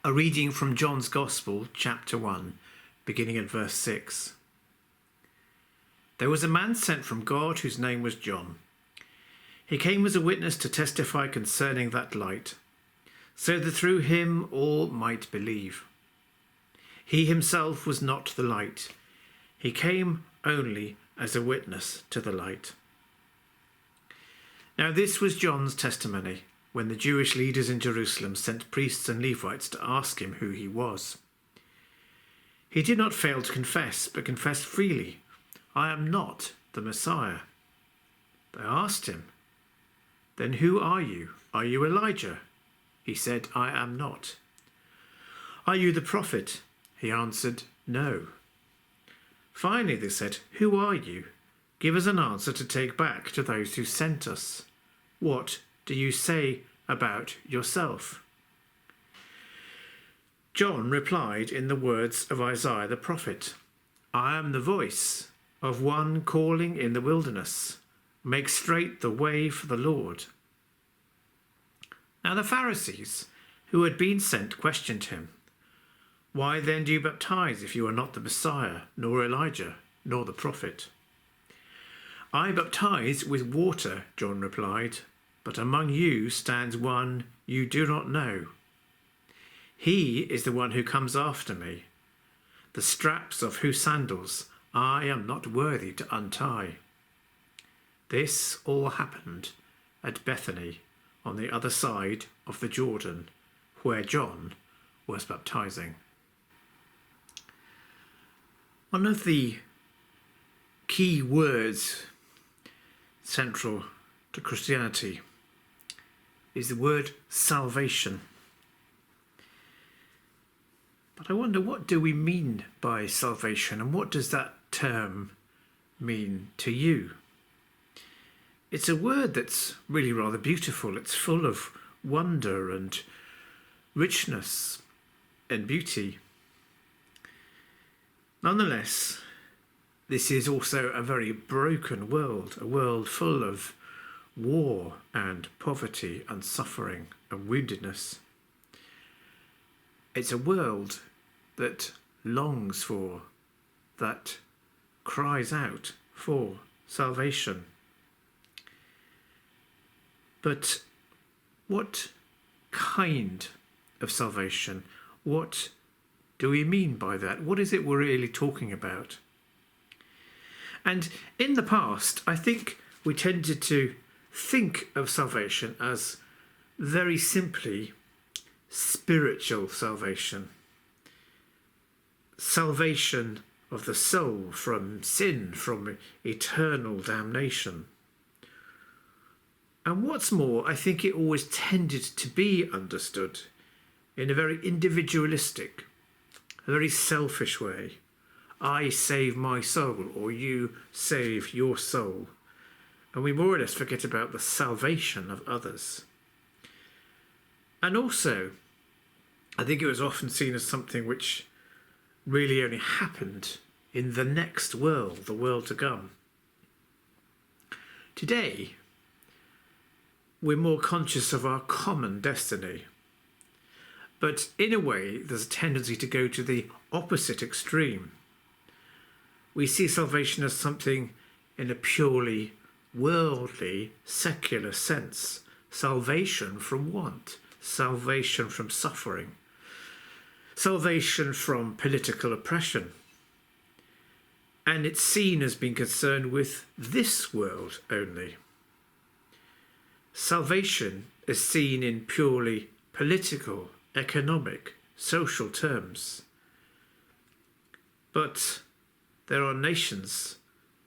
A reading from John's Gospel, chapter 1, beginning at verse 6. There was a man sent from God whose name was John. He came as a witness to testify concerning that light, so that through him all might believe. He himself was not the light. He came only as a witness to the light. Now this was John's testimony when the Jewish leaders in Jerusalem sent priests and Levites to ask him who he was. He did not fail to confess, but confessed freely, "I am not the Messiah." They asked him, "Then who are you? Are you Elijah?" He said, "I am not." "Are you the prophet?" He answered, "No." Finally they said, "Who are you? Give us an answer to take back to those who sent us. What do you say about yourself?" John replied in the words of Isaiah the prophet, "I am the voice of one calling in the wilderness, make straight the way for the Lord." Now the Pharisees who had been sent questioned him, "Why then do you baptize if you are not the Messiah, nor Elijah, nor the prophet?" "I baptize with water," John replied, "but among you stands one you do not know. He is the one who comes after me, the straps of whose sandals I am not worthy to untie." This all happened at Bethany on the other side of the Jordan, where John was baptizing. One of the key words central to Christianity is the word salvation. But I wonder, what do we mean by salvation, and what does that term mean to you? It's a word that's really rather beautiful. It's full of wonder and richness and beauty. Nonetheless, this is also a very broken world, a world full of war and poverty and suffering and woundedness. It's a world that longs for, that cries out for salvation. But what kind of salvation? What do we mean by that? What is it we're really talking about? And in the past, I think we tended to think of salvation as very simply spiritual salvation. Salvation of the soul from sin, from eternal damnation. And what's more, I think it always tended to be understood in a very individualistic, a very selfish way. I save my soul, or you save your soul. And we more or less forget about the salvation of others. And also, I think it was often seen as something which really only happened in the next world, the world to come. Today, we're more conscious of our common destiny. But in a way, there's a tendency to go to the opposite extreme. We see salvation as something in a purely worldly, secular sense. Salvation from want, salvation from suffering, salvation from political oppression. And it's seen as being concerned with this world only. Salvation is seen in purely political, economic, social terms. But there are nations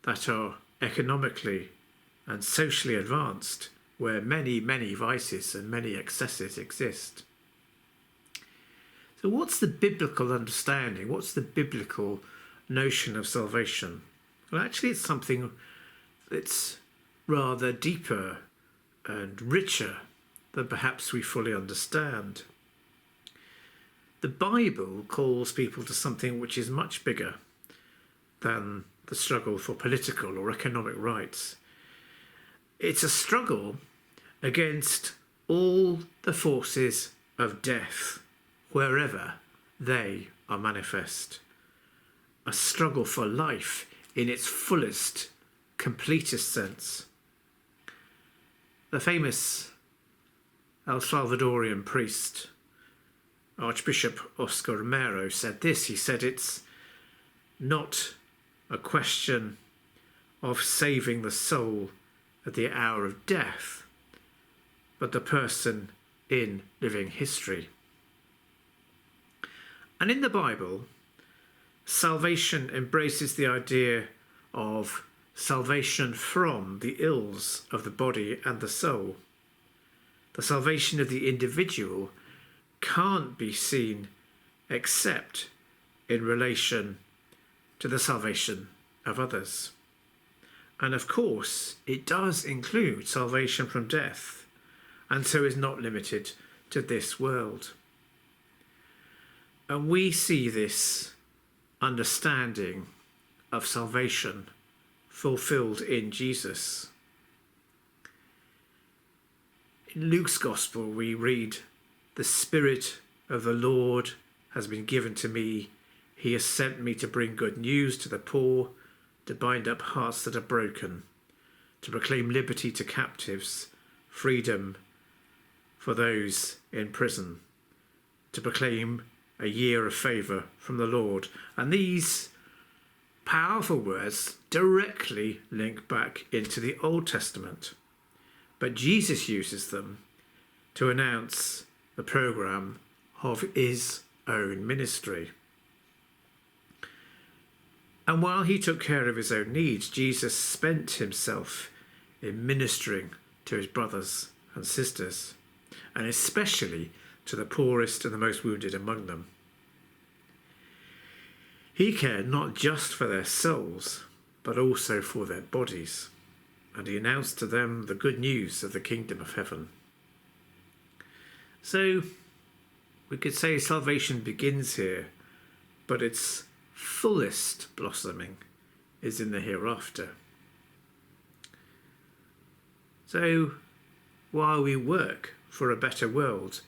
that are economically and socially advanced, where many, many vices and many excesses exist. So what's the biblical understanding? What's the biblical notion of salvation? Well, actually it's something that's rather deeper and richer than perhaps we fully understand. The Bible calls people to something which is much bigger than the struggle for political or economic rights. It's a struggle against all the forces of death, wherever they are manifest. A struggle for life in its fullest, completest sense. The famous El Salvadorian priest, Archbishop Oscar Romero, said this. He said, "It's not a question of saving the soul at the hour of death, but the person in living history." And in the Bible, salvation embraces the idea of salvation from the ills of the body and the soul. The salvation of the individual can't be seen except in relation to the salvation of others. And of course, it does include salvation from death, and so is not limited to this world. And we see this understanding of salvation fulfilled in Jesus. In Luke's Gospel, we read, "The Spirit of the Lord has been given to me. He has sent me to bring good news to the poor, to bind up hearts that are broken, to proclaim liberty to captives, freedom for those in prison, to proclaim a year of favour from the Lord." And these powerful words directly link back into the Old Testament, but Jesus uses them to announce the programme of his own ministry. And while he took care of his own needs, Jesus spent himself in ministering to his brothers and sisters, and especially to the poorest and the most wounded among them. He cared not just for their souls, but also for their bodies, and he announced to them the good news of the kingdom of heaven. So we could say salvation begins here, but its fullest blossoming is in the hereafter. So while we work for a better world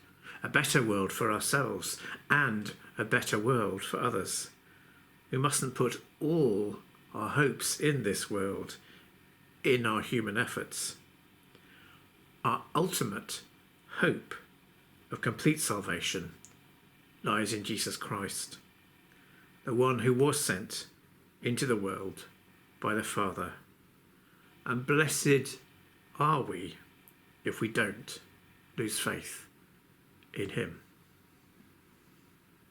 for ourselves and a better world for others, we mustn't put all our hopes in this world in our human efforts. Our ultimate hope of complete salvation lies in Jesus Christ, the one who was sent into the world by the Father. And blessed are we if we don't lose faith in him.